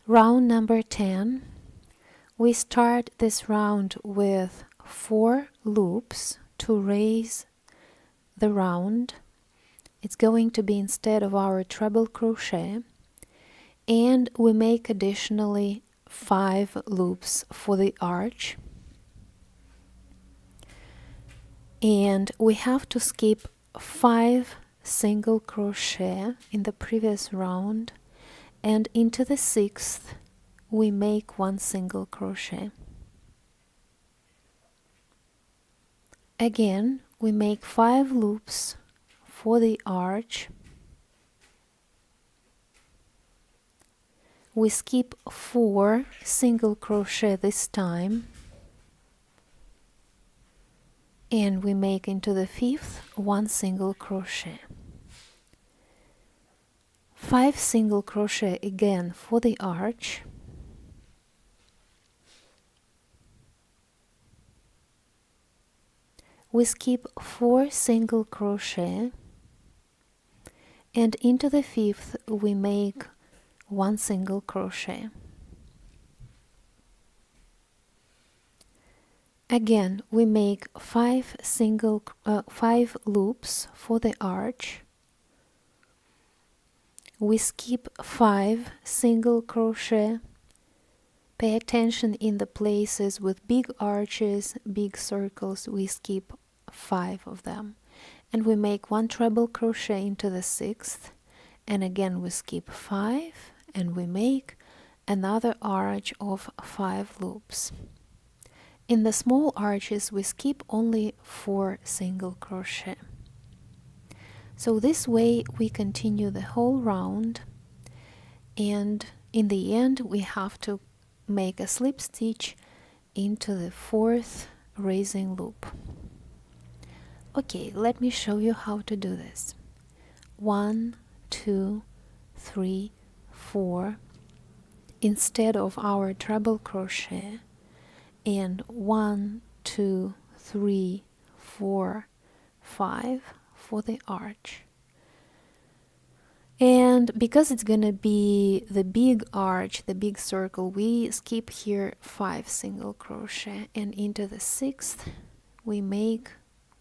Round number 10. We start this round with 4 loops to raise the round. It's going to be instead of our treble crochet, and we make additionally 5 loops for the arch, and we have to skip 5 single crochet in the previous round, and into the 6th we make 1 single crochet. Again, we make 5 loops for the arch. We skip 4 single crochet this time, and we make into the 5th 1 single crochet. 5 single crochet again for the arch. We skip 4 single crochet, and into the 5th we make 1 single crochet. Again, we make 5 loops for the arch. We skip 5 single crochet. Pay attention in the places with big arches, big circles, we skip 5 of them. And we make 1 treble crochet into the 6th, and again we skip 5, and we make another arch of 5 loops. In the small arches we skip only 4 single crochet. So this way we continue the whole round, and in the end we have to make a slip stitch into the 4th raising loop. Okay, let me show you how to do this. 1, 2, 3, 4 instead of our treble crochet, and 1, 2, 3, 4, 5 for the arch. And because it's gonna be the big arch, the big circle, we skip here 5 single crochet, and into the 6th we make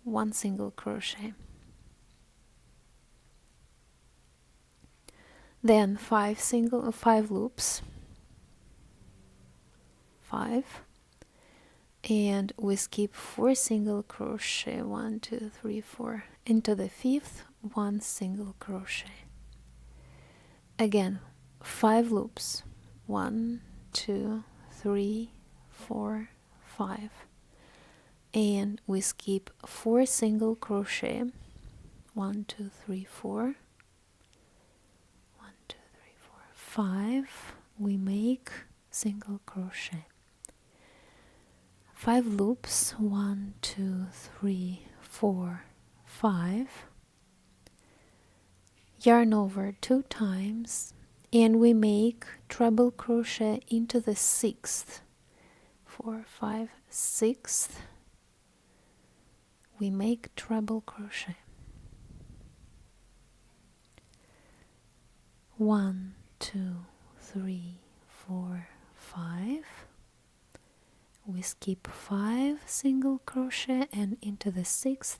1 single crochet. Then 5 loops, 5, and we skip 4 single crochet, 1, 2, 3, 4, into the 5th 1 single crochet. Again, 5 loops, 1, 2, 3, 4, 5, and we skip 4 single crochet, 1, 2, 3, 4, 1, 2, 3, 4, 5, we make single crochet. 5 loops, 1, 2, 3, 4, 5, yarn over 2 times, and we make treble crochet into the 6th, 4, 5, 6th, we make treble crochet. 1, 2, 3, 4, 5, we skip 5 single crochet, and into the 6th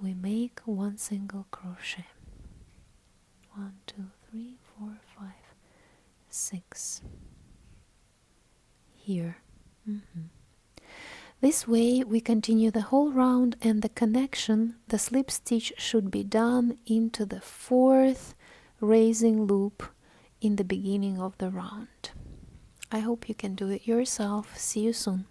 we make 1 single crochet. 1, 2, 3, 4, 5, 6 here. This way we continue the whole round, and the connection, the slip stitch, should be done into the 4th raising loop in the beginning of the round. I hope you can do it yourself. See you soon.